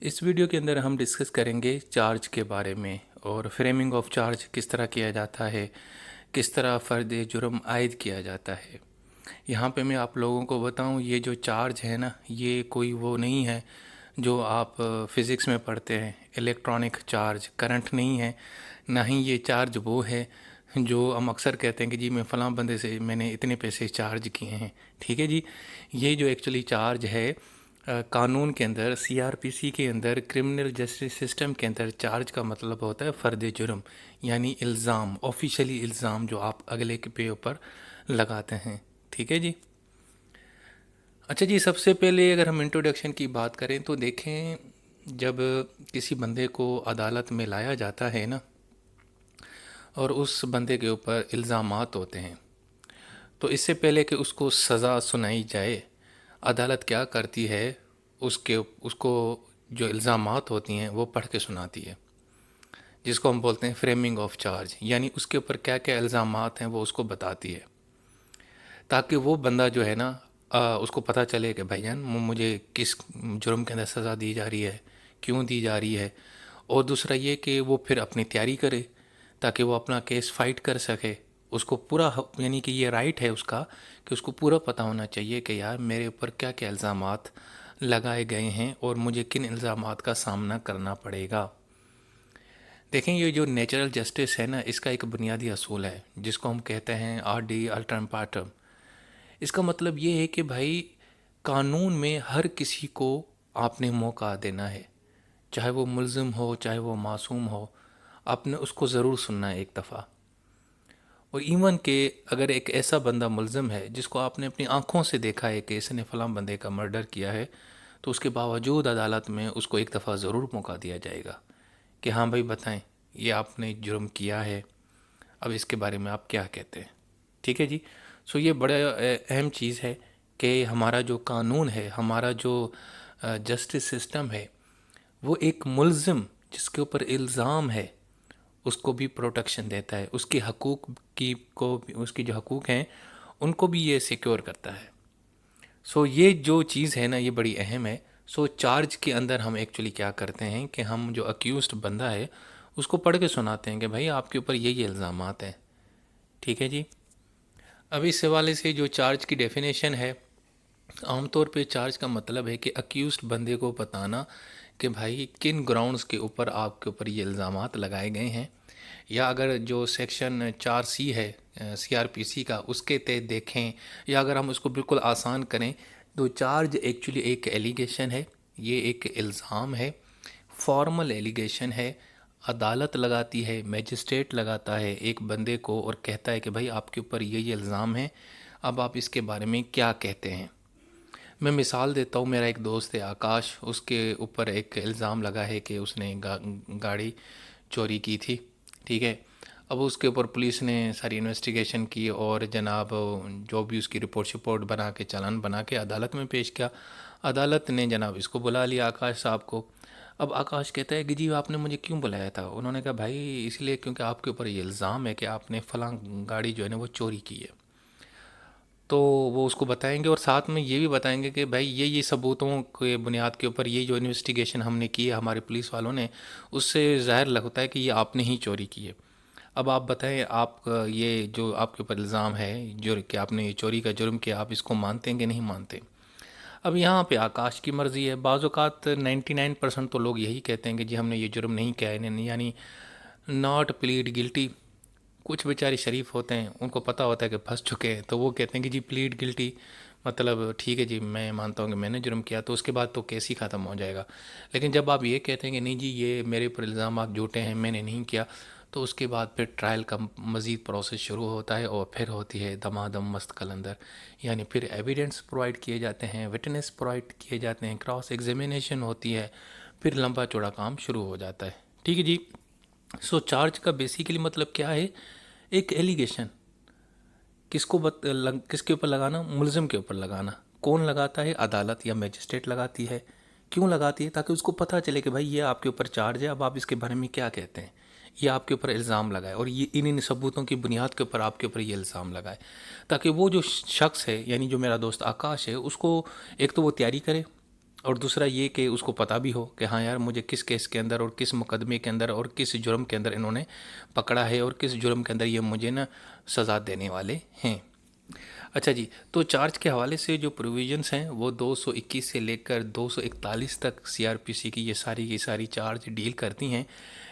اس video کے اندر ہم discuss کریں گے چارج کے بارے میں اور فریمنگ آف چارج کس طرح کیا جاتا ہے، کس طرح فرد جرم عائد کیا جاتا ہے۔ یہاں پہ میں آپ لوگوں کو بتاؤں، یہ جو چارج ہے نا، یہ کوئی وہ نہیں ہے جو آپ فزکس میں پڑھتے ہیں، الیکٹرانک چارج کرنٹ نہیں ہے، نہ ہی یہ چارج وہ ہے جو ہم اکثر کہتے ہیں کہ جی میں فلاں بندے سے میں نے اتنے پیسے چارج کیے ہیں۔ ٹھیک ہے جی، یہ جو ایکچولی چارج ہے قانون کے اندر، سی آر پی سی کے اندر، کرمنل جسٹس سسٹم کے اندر چارج کا مطلب ہوتا ہے فرد جرم، یعنی الزام، آفیشلی الزام جو آپ اگلے کے پہ اوپر لگاتے ہیں۔ ٹھیک ہے جی۔ اچھا جی، سب سے پہلے اگر ہم انٹروڈکشن کی بات کریں تو دیکھیں، جب کسی بندے کو عدالت میں لایا جاتا ہے نا، اور اس بندے کے اوپر الزامات ہوتے ہیں، تو اس سے پہلے کہ اس کو سزا سنائی جائے، عدالت کیا کرتی ہے، اس کو جو الزامات ہوتی ہیں وہ پڑھ کے سناتی ہے، جس کو ہم بولتے ہیں فریمنگ آف چارج، یعنی اس کے اوپر کیا کیا الزامات ہیں وہ اس کو بتاتی ہے، تاکہ وہ بندہ جو ہے نا اس کو پتہ چلے کہ بھائی جان مجھے کس جرم کے اندر سزا دی جا رہی ہے، کیوں دی جا رہی ہے، اور دوسرا یہ کہ وہ پھر اپنی تیاری کرے تاکہ وہ اپنا کیس فائٹ کر سکے۔ اس کو پورا یعنی کہ یہ رائٹ ہے اس کا کہ اس کو پورا پتہ ہونا چاہیے کہ یار میرے اوپر کیا کیا الزامات لگائے گئے ہیں اور مجھے کن الزامات کا سامنا کرنا پڑے گا۔ دیکھیں، یہ جو نیچرل جسٹس ہے نا، اس کا ایک بنیادی اصول ہے جس کو ہم کہتے ہیں آر ڈی الٹرم پارٹم۔ اس کا مطلب یہ ہے کہ بھائی قانون میں ہر کسی کو آپ نے موقع دینا ہے، چاہے وہ ملزم ہو چاہے وہ معصوم ہو، آپ نے اس کو ضرور سننا ہے ایک دفعہ۔ اور ایون کہ اگر ایک ایسا بندہ ملزم ہے جس کو آپ نے اپنی آنکھوں سے دیکھا ہے کہ اس نے فلاں بندے کا مرڈر کیا ہے، تو اس کے باوجود عدالت میں اس کو ایک دفعہ ضرور موقع دیا جائے گا کہ ہاں بھائی بتائیں یہ آپ نے جرم کیا ہے، اب اس کے بارے میں آپ کیا کہتے ہیں۔ ٹھیک ہے جی۔ سو یہ بڑا اہم چیز ہے کہ ہمارا جو قانون ہے، ہمارا جو جسٹس سسٹم ہے، وہ ایک ملزم جس کے اوپر الزام ہے اس کو بھی پروٹیکشن دیتا ہے، اس کے حقوق اس کی جو حقوق ہیں ان کو بھی یہ سیکیور کرتا ہے۔ سو یہ جو چیز ہے نا، یہ بڑی اہم ہے۔ سو چارج کے اندر ہم ایکچولی کیا کرتے ہیں کہ ہم جو اکیوزڈ بندہ ہے اس کو پڑھ کے سناتے ہیں کہ بھائی آپ کے اوپر یہ الزامات ہیں۔ ٹھیک ہے جی۔ اب اس حوالے سے جو چارج کی ڈیفینیشن ہے، عام طور پہ چارج کا مطلب ہے کہ اکیوزڈ بندے کو بتانا کہ بھائی کن گراؤنڈز کے اوپر آپ کے اوپر یہ الزامات لگائے گئے ہیں، یا اگر جو سیکشن 4C ہے سی آر پی سی کا، اس کے تحت دیکھیں، یا اگر ہم اس کو بالکل آسان کریں تو چارج ایکچولی ایک ایلیگیشن ہے، یہ ایک الزام ہے، فارمل ایلیگیشن ہے، عدالت لگاتی ہے، میجسٹریٹ لگاتا ہے ایک بندے کو اور کہتا ہے کہ بھائی آپ کے اوپر یہ الزام ہیں، اب آپ اس کے بارے میں کیا کہتے ہیں۔ میں مثال دیتا ہوں، میرا ایک دوست ہے آکاش، اس کے اوپر ایک الزام لگا ہے کہ اس نے گاڑی چوری کی تھی۔ ٹھیک ہے، اب اس کے اوپر پولیس نے ساری انویسٹیگیشن کی اور جناب جو بھی اس کی رپورٹ بنا کے چالان بنا کے عدالت میں پیش کیا۔ عدالت نے جناب اس کو بلا لیا آکاش صاحب کو۔ اب آکاش کہتا ہے کہ جی آپ نے مجھے کیوں بلایا تھا؟ انہوں نے کہا بھائی اس لیے کیونکہ آپ کے اوپر یہ الزام ہے کہ آپ نے فلاں گاڑی جو ہے نا وہ چوری کی ہے۔ تو وہ اس کو بتائیں گے اور ساتھ میں یہ بھی بتائیں گے کہ بھائی یہ ثبوتوں کے بنیاد کے اوپر یہ جو انویسٹیگیشن ہم نے کی ہے ہمارے پولیس والوں نے، اس سے ظاہر لگتا ہے کہ یہ آپ نے ہی چوری کی ہے۔ اب آپ بتائیں، آپ یہ جو آپ کے اوپر الزام ہے جو کہ آپ نے یہ چوری کا جرم کیا، آپ اس کو مانتے ہیں کہ نہیں مانتے؟ اب یہاں پہ آکاش کی مرضی ہے۔ بعض اوقات 99% تو لوگ یہی کہتے ہیں کہ جی ہم نے یہ جرم نہیں کیا ہے، یعنی ناٹ پلیڈ گلٹی۔ کچھ بیچارے شریف ہوتے ہیں، ان کو پتہ ہوتا ہے کہ پھنس چکے ہیں، تو وہ کہتے ہیں کہ جی پلیڈ گلٹی، مطلب ٹھیک ہے جی میں مانتا ہوں کہ میں نے جرم کیا، تو اس کے بعد تو کیس ہی ختم ہو جائے گا۔ لیکن جب آپ یہ کہتے ہیں کہ نہیں جی یہ میرے اوپر الزامات جھوٹے ہیں، میں نے نہیں کیا، تو اس کے بعد پھر ٹرائل کا مزید پروسیس شروع ہوتا ہے اور پھر ہوتی ہے دمادم مست قلندر، یعنی پھر ایویڈنس پرووائڈ کیے جاتے ہیں، وٹنس پرووائڈ کیے جاتے ہیں، کراس ایگزامینیشن ہوتی ہے، پھر لمبا چوڑا کام شروع ہو جاتا ہے۔ ٹھیک ہے جی۔ سو چارج کا بیسیکلی مطلب کیا ہے؟ ایک ایلیگیشن، کس کے اوپر لگانا؟ ملزم کے اوپر لگانا۔ کون لگاتا ہے؟ عدالت یا میجسٹریٹ لگاتی ہے۔ کیوں لگاتی ہے؟ تاکہ اس کو پتہ چلے کہ بھائی یہ آپ کے اوپر چارج ہے، اب آپ اس کے بارے میں کیا کہتے ہیں، یہ آپ کے اوپر الزام لگائے اور یہ ان ثبوتوں کی بنیاد کے اوپر آپ کے اوپر یہ الزام لگائے، تاکہ وہ جو شخص ہے، یعنی جو میرا دوست آکاش ہے، اس کو ایک تو وہ تیاری کرے اور دوسرا یہ کہ اس کو پتہ بھی ہو کہ ہاں یار مجھے کس کیس کے اندر اور کس مقدمے کے اندر اور کس جرم کے اندر انہوں نے پکڑا ہے اور کس جرم کے اندر یہ مجھے نا سزا دینے والے ہیں۔ اچھا جی، تو چارج کے حوالے سے جو پروویژنس ہیں وہ 221 سے لے کر 241 تک سی آر پی سی کی یہ ساری چارج ڈیل کرتی ہیں،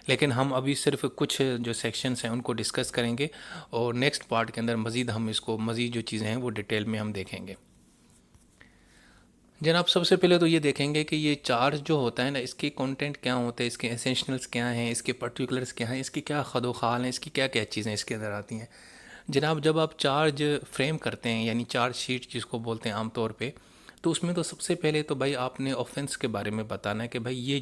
لیکن ہم ابھی صرف کچھ جو سیکشنز ہیں ان کو ڈسکس کریں گے، اور نیکسٹ پارٹ کے اندر مزید ہم اس کو مزید جو چیزیں ہیں وہ ڈیٹیل میں ہم دیکھیں گے۔ جناب سب سے پہلے تو یہ دیکھیں گے کہ یہ چارج جو ہوتا ہے نا، اس کی کنٹینٹ کیا ہوتا ہے، اس کے اسینشنلز کیا ہیں، اس کے پرٹیکولرز کیا ہیں، اس کی کیا خد و خال ہیں، اس کی کیا کیا چیزیں اس کے اندر آتی ہیں۔ جناب جب آپ چارج فریم کرتے ہیں، یعنی چارج شیٹ جس کو بولتے ہیں عام طور پہ، تو اس میں تو سب سے پہلے تو بھائی آپ نے آفینس کے بارے میں بتانا ہے کہ بھائی یہ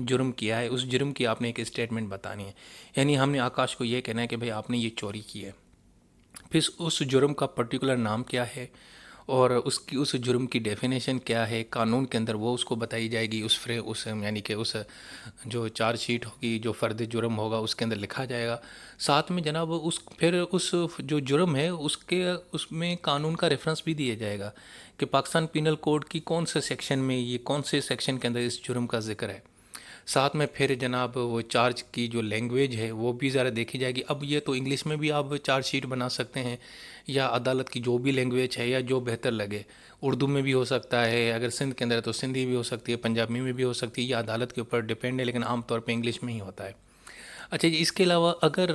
جرم کیا ہے، اس جرم کی آپ نے ایک اسٹیٹمنٹ بتانی ہے۔ یعنی ہم نے آکاش کو یہ کہنا ہے کہ بھائی آپ نے یہ چوری کی ہے، پھر اس جرم کا پرٹیکولر نام کیا ہے، اور اس جرم کی ڈیفینیشن کیا ہے قانون کے اندر، وہ اس کو بتائی جائے گی، اس یعنی کہ اس جو چارج شیٹ ہوگی، جو فرد جرم ہوگا اس کے اندر لکھا جائے گا۔ ساتھ میں جناب پھر اس جو جرم ہے اس میں قانون کا ریفرنس بھی دیا جائے گا کہ پاکستان پینل کوڈ کی کون سے سیکشن میں، یہ کون سے سیکشن کے اندر اس جرم کا ذکر ہے۔ ساتھ میں پھر جناب وہ چارج کی جو لینگویج ہے وہ بھی ذرا دیکھی جائے گی۔ اب یہ تو انگلش میں بھی آپ چارج شیٹ بنا سکتے ہیں، یا عدالت کی جو بھی لینگویج ہے یا جو بہتر لگے، اردو میں بھی ہو سکتا ہے، اگر سندھ کے اندر ہے تو سندھی بھی ہو سکتی ہے، پنجابی میں بھی ہو سکتی ہے، یہ عدالت کے اوپر ڈیپینڈ ہے، لیکن عام طور پہ انگلش میں ہی ہوتا ہے۔ اچھا جی، اس کے علاوہ اگر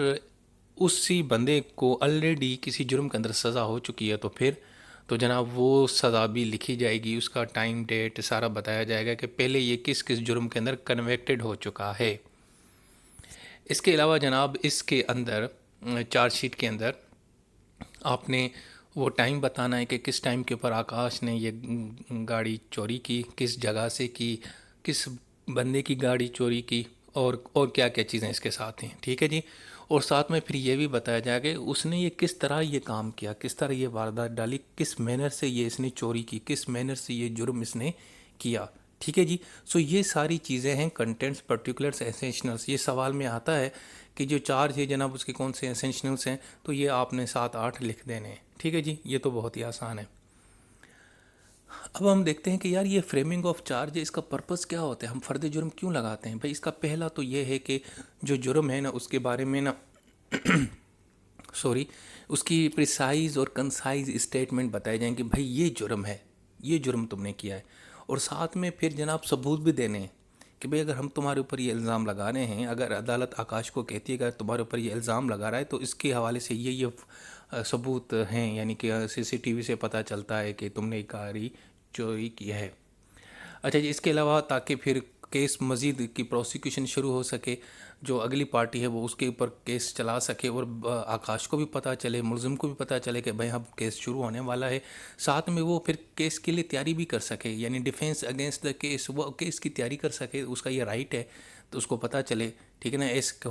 اسی بندے کو آلریڈی کسی جرم کے اندر سزا ہو چکی ہے تو پھر تو جناب وہ سزا بھی لکھی جائے گی، اس کا ٹائم ڈیٹ سارا بتایا جائے گا کہ پہلے یہ کس کس جرم کے اندر کنویکٹڈ ہو چکا ہے۔ اس کے علاوہ جناب اس کے اندر چارج شیٹ کے اندر آپ نے وہ ٹائم بتانا ہے کہ کس ٹائم کے اوپر آکاش نے یہ گاڑی چوری کی، کس جگہ سے کی، کس بندے کی گاڑی چوری کی، اور کیا کیا چیزیں اس کے ساتھ ہیں، ٹھیک ہے جی۔ اور ساتھ میں پھر یہ بھی بتایا جائے کہ اس نے یہ کس طرح یہ کام کیا، کس طرح یہ واردات ڈالی، کس مینر سے یہ اس نے چوری کی، کس مینر سے یہ جرم اس نے کیا، ٹھیک ہے جی۔ سو یہ ساری چیزیں ہیں کنٹینٹس، پرٹیکولرس، اسینشنلس۔ یہ سوال میں آتا ہے کہ جو چارج ہے جناب اس کے کون سے اسینشنلس ہیں، تو یہ آپ نے 7-8 لکھ دینے ہیں، ٹھیک ہے جی۔ یہ تو بہت ہی آسان ہے۔ اب ہم دیکھتے ہیں کہ یار یہ فریمنگ آف چارج ہے، اس کا پرپس کیا ہوتا ہے، ہم فرد جرم کیوں لگاتے ہیں؟ بھائی اس کا پہلا تو یہ ہے کہ جو جرم ہے نا اس کے بارے میں نا اس کی پریسائز اور کنسائز اسٹیٹمنٹ بتائے جائیں کہ بھائی یہ جرم ہے، یہ جرم تم نے کیا ہے، اور ساتھ میں پھر جناب ثبوت بھی دینے ہیں کہ بھئی اگر ہم تمہارے اوپر یہ الزام لگا رہے ہیں، اگر عدالت آکاش کو کہتی ہے کہ اگر تمہارے اوپر یہ الزام لگا رہا ہے تو اس کے حوالے سے یہ ثبوت ہیں، یعنی کہ سی سی ٹی وی سے پتہ چلتا ہے کہ تم نے گاڑی چوری کی ہے۔ اچھا جی، اس کے علاوہ تاکہ پھر کیس مزید کی پروسیکیوشن شروع ہو سکے، جو اگلی پارٹی ہے وہ اس کے اوپر کیس چلا سکے، اور آکاش کو بھی پتہ چلے، ملزم کو بھی پتہ چلے کہ بھائی اب کیس شروع ہونے والا ہے، ساتھ میں وہ پھر کیس کے لیے تیاری بھی کر سکے، یعنی ڈیفینس اگینسٹ دا کیس، وہ کیس کی تیاری کر سکے، اس کا یہ رائٹ ہے، تو اس کو پتہ چلے، ٹھیک ہے نا۔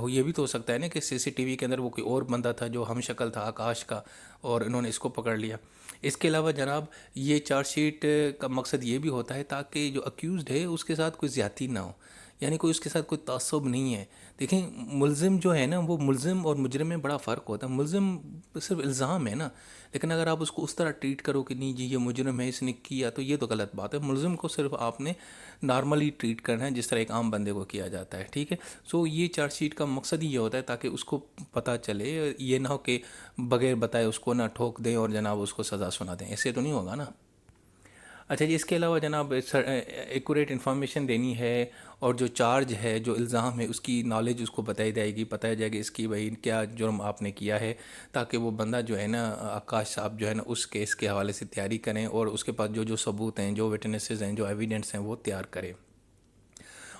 یہ بھی تو ہو سکتا ہے نا کہ سی سی ٹی وی کے اندر وہ کوئی اور بندہ تھا جو ہم شکل تھا آکاش کا، اور انہوں نے اس کو پکڑ لیا۔ اس کے علاوہ جناب یہ چارج شیٹ کا مقصد یہ بھی ہوتا ہے تاکہ جو اکیوزڈ ہے اس کے ساتھ کوئی زیادتی نہ ہو، یعنی کوئی اس کے ساتھ کوئی تعصب نہیں ہے۔ دیکھیں ملزم جو ہے نا، وہ ملزم اور مجرم میں بڑا فرق ہوتا ہے۔ ملزم صرف الزام ہے نا، لیکن اگر آپ اس کو اس طرح ٹریٹ کرو کہ نہیں جی یہ مجرم ہے، اس نے کیا، تو یہ تو غلط بات ہے۔ ملزم کو صرف آپ نے نارملی ٹریٹ کرنا ہے جس طرح ایک عام بندے کو کیا جاتا ہے، ٹھیک ہے۔ سو یہ چارج شیٹ کا مقصد ہی یہ ہوتا ہے تاکہ اس کو پتہ چلے، یہ نہ ہو کہ بغیر بتائے اس کو نہ ٹھوک دیں اور جناب اس کو سزا سنا دیں، ایسے تو نہیں ہوگا نا۔ اچھا جی، اس کے علاوہ جناب ایکوریٹ انفارمیشن دینی ہے، اور جو چارج ہے، جو الزام ہے، اس کی نالج اس کو بتائی جائے گی، بتایا جائے گا اس کی بھائی کیا جرم آپ نے کیا ہے، تاکہ وہ بندہ جو ہے نا آکاش صاحب جو ہے نا اس کیس کے حوالے سے تیاری کریں، اور اس کے پاس جو ثبوت ہیں، جو وٹنسز ہیں، جو ایویڈنس ہیں، وہ تیار کریں۔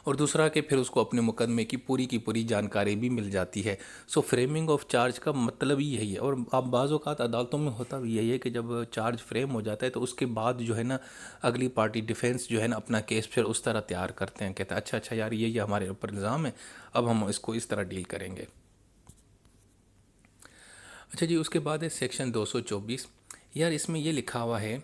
اور دوسرا کہ پھر اس کو اپنے مقدمے کی پوری جانکاری بھی مل جاتی ہے۔ سو فریمنگ آف چارج کا مطلب ہی یہی ہے، اور اب بعض اوقات عدالتوں میں ہوتا بھی یہی ہے کہ جب چارج فریم ہو جاتا ہے تو اس کے بعد جو ہے نا اگلی پارٹی ڈیفینس جو ہے نا اپنا کیس پھر اس طرح تیار کرتے ہیں، کہتے ہیں اچھا یار یہ ہمارے اوپر الزام ہے، اب ہم اس کو اس طرح ڈیل کریں گے۔ اچھا جی، اس کے بعد ہے سیکشن 224۔ یار اس میں یہ لکھا ہوا ہے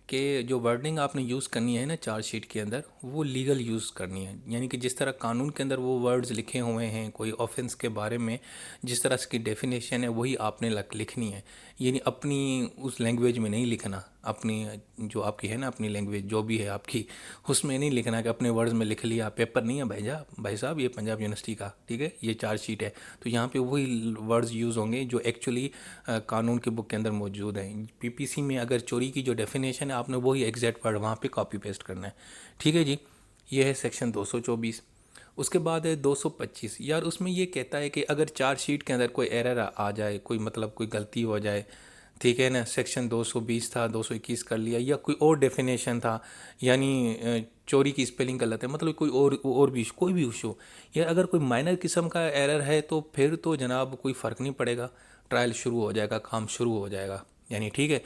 کہ جو ورڈنگ آپ نے یوز کرنی ہے نا چارج شیٹ کے اندر، وہ لیگل یوز کرنی ہے، یعنی کہ جس طرح قانون کے اندر وہ ورڈز لکھے ہوئے ہیں کوئی آفینس کے بارے میں، جس طرح اس کی ڈیفینیشن ہے وہی آپ نے لکھنی ہے، یعنی اپنی اس لینگویج میں نہیں لکھنا۔ اپنی جو آپ کی ہے نا اپنی لینگویج جو بھی ہے آپ کی، اس میں نہیں لکھنا کہ اپنے ورڈز میں لکھ لیا، پیپر نہیں ہے بھائی صاحب یہ پنجاب یونیورسٹی کا، ٹھیک ہے، یہ چارج شیٹ ہے، تو یہاں پہ وہی ورڈز یوز ہوں گے جو ایکچولی قانون کی بک کے اندر موجود ہیں۔ پی پی سی میں اگر چوری کی جو ڈیفینیشن ہے آپ نے وہی ایگزیکٹ ورڈ وہاں پہ کاپی پیسٹ کرنا ہے، ٹھیک ہے جی۔ یہ ہے سیکشن 224۔ اس کے بعد ہے 225۔ یار اس میں یہ کہتا ہے کہ اگر چارج شیٹ کے اندر کوئی ایرر آ جائے، کوئی مطلب کوئی غلطی ہو جائے، ٹھیک ہے نا، سیکشن 220 تھا 221 کر لیا، یا کوئی اور ڈیفینیشن تھا، یعنی چوری کی اسپیلنگ غلط ہے، مطلب کوئی اور بھی کوئی بھی ایشو، یا اگر کوئی مائنر قسم کا ایرر ہے تو پھر تو جناب کوئی فرق نہیں پڑے گا، ٹرائل شروع ہو جائے گا، کام شروع ہو جائے گا، یعنی ٹھیک ہے۔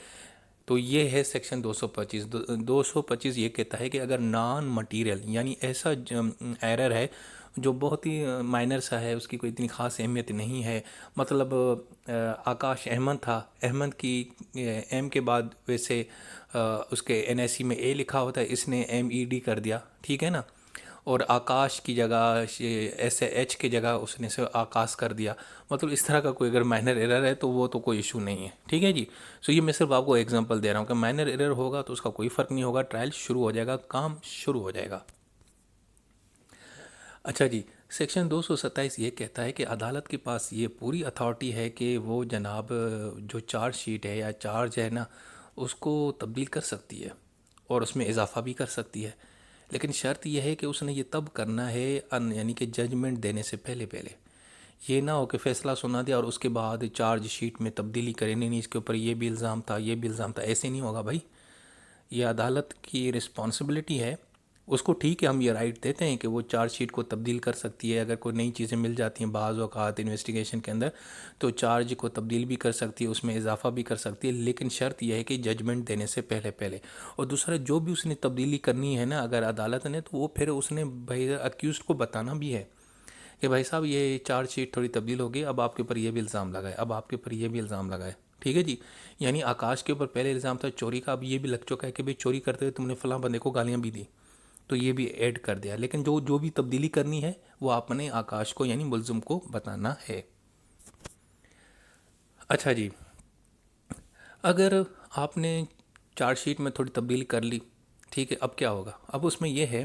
تو یہ ہے سیکشن 225۔ 225 یہ کہتا ہے کہ اگر نان مٹیریل یعنی ایسا ایرر ہے جو بہت ہی مائنر سا ہے، اس کی کوئی اتنی خاص اہمیت نہیں ہے، مطلب آکاش احمد تھا، احمد کی ایم کے بعد ویسے اس کے این ایس سی میں اے لکھا ہوتا ہے، اس نے ایم ای ڈی کر دیا، ٹھیک ہے نا، اور آکاش کی جگہ ایس ایچ کی جگہ اس نے سے آکاش کر دیا، مطلب اس طرح کا کوئی اگر مائنر ایرر ہے تو وہ تو کوئی ایشو نہیں ہے، ٹھیک ہے جی۔ سو یہ میں صرف آپ کو ایگزامپل دے رہا ہوں کہ مائنر ایرر ہوگا تو اس کا کوئی فرق نہیں ہوگا، ٹرائل شروع ہو جائے گا، کام شروع ہو جائے گا۔ اچھا جی، سیکشن 227 یہ کہتا ہے کہ عدالت کے پاس یہ پوری اتھارٹی ہے کہ وہ جناب جو چارج شیٹ ہے یا چارج ہے نا اس کو تبدیل کر سکتی ہے اور اس میں اضافہ بھی کر سکتی ہے، لیکن شرط یہ ہے کہ اس نے یہ تب کرنا ہے یعنی کہ ججمنٹ دینے سے پہلے یہ نہ ہو کہ فیصلہ سنا دیا اور اس کے بعد چارج شیٹ میں تبدیلی کرے، نہیں اس کے اوپر یہ بھی الزام تھا، یہ بھی الزام تھا، ایسے نہیں ہوگا بھائی۔ یہ عدالت کی رسپانسبلٹی ہے، اس کو ٹھیک ہے ہم یہ رائٹ دیتے ہیں کہ وہ چارج شیٹ کو تبدیل کر سکتی ہے، اگر کوئی نئی چیزیں مل جاتی ہیں بعض اوقات انویسٹیگیشن کے اندر تو چارج کو تبدیل بھی کر سکتی ہے، اس میں اضافہ بھی کر سکتی ہے، لیکن شرط یہ ہے کہ ججمنٹ دینے سے پہلے اور دوسرا جو بھی اس نے تبدیلی کرنی ہے نا اگر عدالت نے، تو وہ پھر اس نے بھائی اکیوزڈ کو بتانا بھی ہے کہ بھائی صاحب یہ چارج شیٹ تھوڑی تبدیل ہو گئی، اب آپ کے اوپر یہ بھی الزام لگائے، اب آپ کے اوپر یہ بھی الزام لگائے، ٹھیک ہے جی۔ یعنی آکاش کے اوپر پہلے الزام تھا چوری کا، اب یہ بھی لگ چکا ہے کہ بھئی چوری کرتے ہوئے تم نے فلاں بندے کو گالیاں بھی دی، تو یہ بھی ایڈ کر دیا، لیکن جو بھی تبدیلی کرنی ہے وہ آپ نے آکاش کو یعنی ملزم کو بتانا ہے۔ اچھا جی، اگر آپ نے چارج شیٹ میں تھوڑی تبدیلی کر لی، ٹھیک ہے، اب کیا ہوگا؟ اب اس میں یہ ہے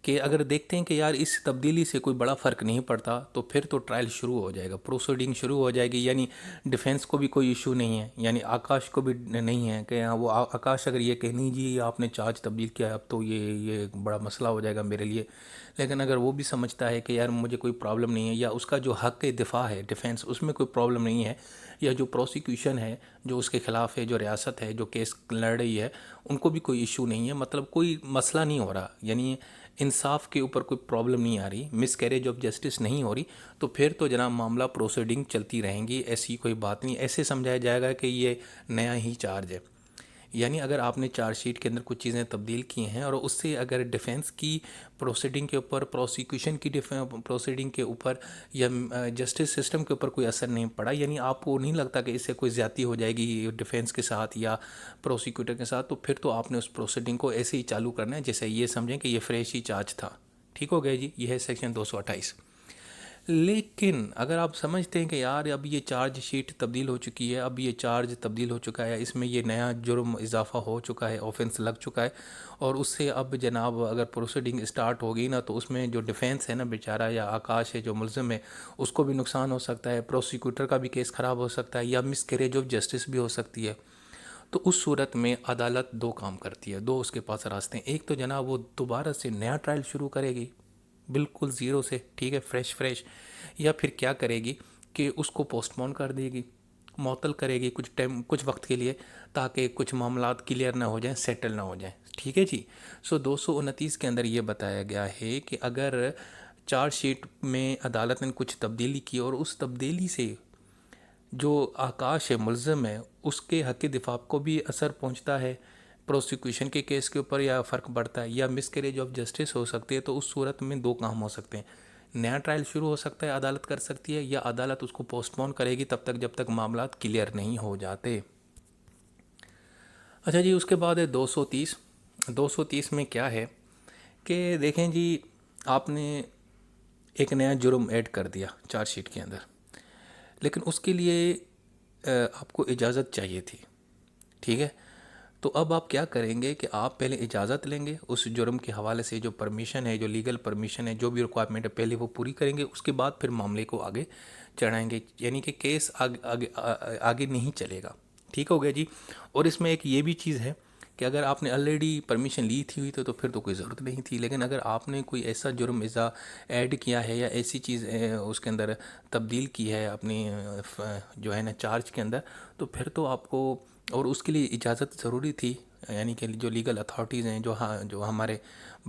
کہ اگر دیکھتے ہیں کہ یار اس تبدیلی سے کوئی بڑا فرق نہیں پڑتا تو پھر تو ٹرائل شروع ہو جائے گا، پروسیڈنگ شروع ہو جائے گی، یعنی ڈیفینس کو بھی کوئی ایشو نہیں ہے، یعنی آکاش کو بھی نہیں ہے کہ وہ آکاش اگر یہ کہ نہیں جی آپ نے چارج تبدیل کیا اب تو یہ بڑا مسئلہ ہو جائے گا میرے لیے، لیکن اگر وہ بھی سمجھتا ہے کہ یار مجھے کوئی پرابلم نہیں ہے، یا اس کا جو حق دفاع ہے ڈیفینس اس میں کوئی پرابلم نہیں ہے، یا جو پروسیکیوشن ہے جو اس کے خلاف ہے، جو ریاست ہے جو کیس لڑ رہی ہے ان کو بھی کوئی ایشو نہیں ہے، مطلب کوئی مسئلہ نہیں ہو رہا، یعنی انصاف کے اوپر کوئی پرابلم نہیں آ رہی، مس کیریج آف جسٹس نہیں ہو رہی، تو پھر تو جناب معاملہ پروسیڈنگ چلتی رہیں گی، ایسی کوئی بات نہیں، ایسے سمجھایا جائے گا کہ یہ نیا ہی چارج ہے۔ یعنی اگر آپ نے چارج شیٹ کے اندر کچھ چیزیں تبدیل کی ہیں اور اس سے اگر ڈیفینس کی پروسیڈنگ کے اوپر، پروسیکیوشن کی پروسیڈنگ کے اوپر یا جسٹس سسٹم کے اوپر کوئی اثر نہیں پڑا، یعنی آپ کو نہیں لگتا کہ اس سے کوئی زیادتی ہو جائے گی ڈیفینس کے ساتھ یا پروسیکیوٹر کے ساتھ، تو پھر تو آپ نے اس پروسیڈنگ کو ایسے ہی چالو کرنا ہے جیسے یہ سمجھیں کہ یہ فریش ہی چارج تھا، ٹھیک ہو گیا جی۔ یہ ہے سیکشن 228۔ لیکن اگر آپ سمجھتے ہیں کہ یار اب یہ چارج شیٹ تبدیل ہو چکی ہے، اب یہ چارج تبدیل ہو چکا ہے، اس میں یہ نیا جرم اضافہ ہو چکا ہے، آفینس لگ چکا ہے، اور اس سے اب جناب اگر پروسیڈنگ اسٹارٹ ہوگی نا تو اس میں جو ڈیفینس ہے نا بیچارہ یا آکاش ہے جو ملزم ہے اس کو بھی نقصان ہو سکتا ہے، پروسیکیوٹر کا بھی کیس خراب ہو سکتا ہے، یا مس کیریج آف جسٹس بھی ہو سکتی ہے، تو اس صورت میں عدالت دو کام کرتی ہے، دو اس کے پاس راستے ہیں۔ ایک تو جناب وہ دوبارہ سے نیا ٹرائل شروع کرے گی بالکل زیرو سے، ٹھیک ہے، فریش، یا پھر کیا کرے گی کہ اس کو پوسٹ پون کر دے گی، معطل کرے گی کچھ وقت کے لیے، تاکہ کچھ معاملات کلیئر نہ ہو جائیں، سیٹل نہ ہو جائیں، ٹھیک ہے جی۔ 229 کے اندر یہ بتایا گیا ہے کہ اگر چارج شیٹ میں عدالت نے کچھ تبدیلی کی اور اس تبدیلی سے جو آکاش ہے ملزم ہے اس کے حق دفاع کو بھی اثر پہنچتا ہے، پروسیکیوشن کے کیس کے اوپر یا فرق پڑتا ہے، یا مس کیریج آف جسٹس ہو سکتی ہے، تو اس صورت میں دو کام ہو سکتے ہیں، نیا ٹرائل شروع ہو سکتا ہے، عدالت کر سکتی ہے، یا عدالت اس کو پوسٹ پون کرے گی تب تک جب تک معاملات کلیئر نہیں ہو جاتے۔ اچھا جی، اس کے بعد ہے 230۔ 230 میں کیا ہے کہ دیکھیں جی آپ نے ایک نیا جرم ایڈ کر دیا چارج شیٹ کے اندر، لیکن اس کے لیے آپ کو اجازت چاہیے تھی، ٹھیک ہے، تو اب آپ کیا کریں گے کہ آپ پہلے اجازت لیں گے اس جرم کے حوالے سے، جو پرمیشن ہے، جو لیگل پرمیشن ہے، جو بھی ریکوائرمنٹ ہے پہلے وہ پوری کریں گے، اس کے بعد پھر معاملے کو آگے چڑھائیں گے، یعنی کہ کیس آگے نہیں چلے گا۔ ٹھیک ہو گیا جی۔ اور اس میں ایک یہ بھی چیز ہے کہ اگر آپ نے آلریڈی پرمیشن لی تھی تو پھر تو کوئی ضرورت نہیں تھی، لیکن اگر آپ نے کوئی ایسا جرم ایڈ کیا ہے یا ایسی چیز اس کے اندر تبدیل کی ہے اپنی جو ہے نا چارج کے اندر، تو پھر تو آپ کو، اور اس کے لیے اجازت ضروری تھی، یعنی کہ جو لیگل اتھارٹیز ہیں، جو ہمارے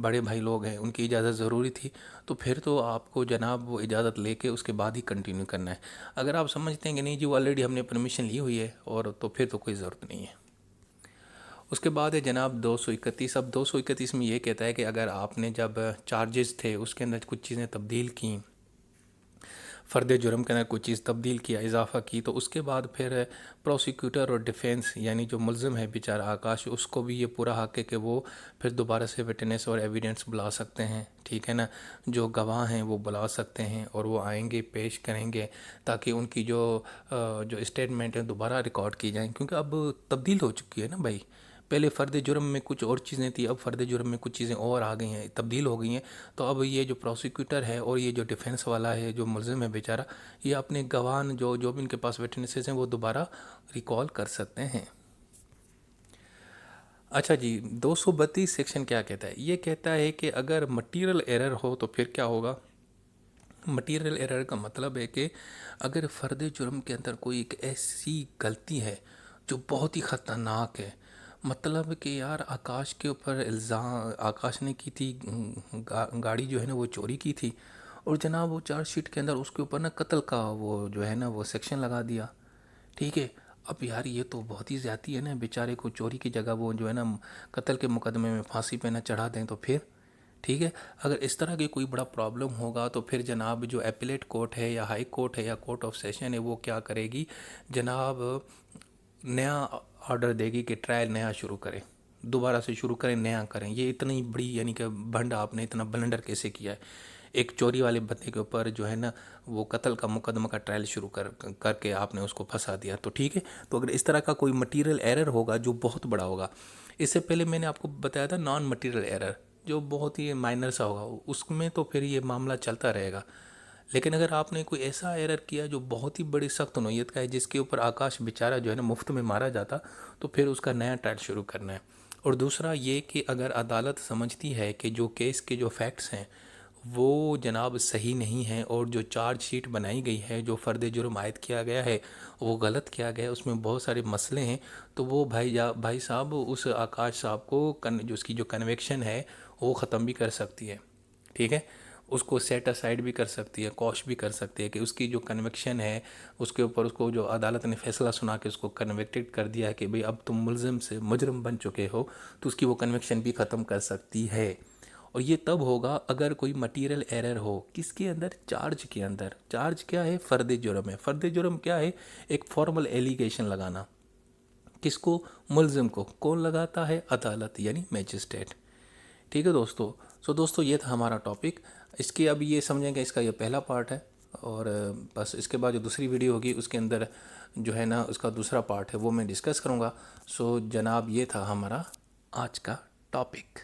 بڑے بھائی لوگ ہیں، ان کی اجازت ضروری تھی، تو پھر تو آپ کو جناب وہ اجازت لے کے اس کے بعد ہی کنٹینیو کرنا ہے۔ اگر آپ سمجھتے ہیں کہ نہیں جی وہ آلریڈی ہم نے پرمیشن لی ہوئی ہے اور تو پھر تو کوئی ضرورت نہیں ہے۔ اس کے بعد ہے جناب 231۔ اب 231 میں یہ کہتا ہے کہ اگر آپ نے جب چارجز تھے اس کے اندر کچھ چیزیں تبدیل کیں، فرد جرم کے اندر کوئی چیز تبدیل کیا، اضافہ کی، تو اس کے بعد پھر پروسیکیوٹر اور ڈیفینس یعنی جو ملزم ہے بیچارہ آکاش، اس کو بھی یہ پورا حق ہے کہ وہ پھر دوبارہ سے وٹنس اور ایویڈنس بلا سکتے ہیں، ٹھیک ہے نا، جو گواہ ہیں وہ بلا سکتے ہیں اور وہ آئیں گے، پیش کریں گے، تاکہ ان کی جو اسٹیٹمنٹ ہے دوبارہ ریکارڈ کی جائیں، کیونکہ اب تبدیل ہو چکی ہے نا بھائی۔ پہلے فرد جرم میں کچھ اور چیزیں تھیں، اب فرد جرم میں کچھ چیزیں اور آ گئی ہیں، تبدیل ہو گئی ہیں، تو اب یہ جو پروسیکیوٹر ہے اور یہ جو ڈیفینس والا ہے، جو ملزم ہے بیچارہ، یہ اپنے گواہ جو بھی ان کے پاس وٹنسز ہیں وہ دوبارہ ریکال کر سکتے ہیں۔ اچھا جی، 232 سیکشن کیا کہتا ہے؟ یہ کہتا ہے کہ اگر مٹیریل ایرر ہو تو پھر کیا ہوگا؟ مٹیریل ایرر کا مطلب ہے کہ اگر فرد جرم کے اندر کوئی ایک ایسی غلطی ہے جو بہت ہی خطرناک ہے، مطلب کہ یار آکاش کے اوپر الزام آکاش نے کی تھی، گاڑی جو ہے نا وہ چوری کی تھی، اور جناب وہ چارج شیٹ کے اندر اس کے اوپر نا قتل کا وہ جو ہے نا وہ سیکشن لگا دیا، ٹھیک ہے۔ اب یار یہ تو بہت ہی زیادتی ہے نا، بیچارے کو چوری کی جگہ وہ جو ہے نا قتل کے مقدمے میں پھانسی پہ نہ چڑھا دیں تو پھر ٹھیک ہے۔ اگر اس طرح کی کوئی بڑا پرابلم ہوگا تو پھر جناب جو ایپیلیٹ کورٹ ہے یا ہائی کورٹ ہے یا کورٹ آف سیشن ہے وہ کیا کرے گی جناب؟ نیا آرڈر دے گی کہ ٹرائل نیا شروع کریں، دوبارہ سے شروع کریں، نیا کریں۔ یہ اتنی بڑی یعنی کہ بھنڈ آپ نے اتنا بلنڈر کیسے کیا ہے؟ ایک چوری والے بندے کے اوپر جو ہے نا وہ قتل کا مقدمہ کا ٹرائل شروع کر کے آپ نے اس کو پھنسا دیا، تو ٹھیک ہے۔ تو اگر اس طرح کا کوئی مٹیریل ایرر ہوگا جو بہت بڑا ہوگا، اس سے پہلے میں نے آپ کو بتایا تھا نان مٹیریل ایرر جو بہت ہی مائنر سا ہوگا، اس میں تو پھر یہ معاملہ چلتا رہے گا، لیکن اگر آپ نے کوئی ایسا ایرر کیا جو بہت ہی بڑی سخت نوعیت کا ہے، جس کے اوپر آکاش بیچارہ جو ہے نا مفت میں مارا جاتا، تو پھر اس کا نیا ٹرائل شروع کرنا ہے۔ اور دوسرا یہ کہ اگر عدالت سمجھتی ہے کہ جو کیس کے جو فیکٹس ہیں وہ جناب صحیح نہیں ہیں، اور جو چارج شیٹ بنائی گئی ہے، جو فرد جرم عائد کیا گیا ہے وہ غلط کیا گیا ہے، اس میں بہت سارے مسئلے ہیں، تو وہ بھائی صاحب اس آکاش صاحب کو جو اس کی جو کنویکشن ہے وہ ختم بھی کر سکتی ہے، ٹھیک ہے، اس کو سیٹ اسائڈ بھی کر سکتی ہے، کوش بھی کر سکتی ہے کہ اس کی جو کنوکشن ہے اس کے اوپر اس کو جو عدالت نے فیصلہ سنا کے اس کو کنوکٹڈ کر دیا ہے کہ بھئی اب تم ملزم سے مجرم بن چکے ہو، تو اس کی وہ کنوکشن بھی ختم کر سکتی ہے۔ اور یہ تب ہوگا اگر کوئی مٹیریل ایرر ہو، کس کے اندر؟ چارج کے اندر۔ چارج کیا ہے؟ فرد جرم ہے۔ فرد جرم کیا ہے؟ ایک فارمل ایلیگیشن لگانا، کس کو؟ ملزم کو۔ کون لگاتا ہے؟ عدالت یعنی میجسٹریٹ، ٹھیک ہے دوستو۔ دوستو یہ تھا ہمارا ٹاپک، اس کی اب یہ سمجھیں کہ اس کا یہ پہلا پارٹ ہے، اور بس اس کے بعد جو دوسری ویڈیو ہوگی اس کے اندر جو ہے نا اس کا دوسرا پارٹ ہے وہ میں ڈسکس کروں گا۔ جناب یہ تھا ہمارا آج کا ٹاپک۔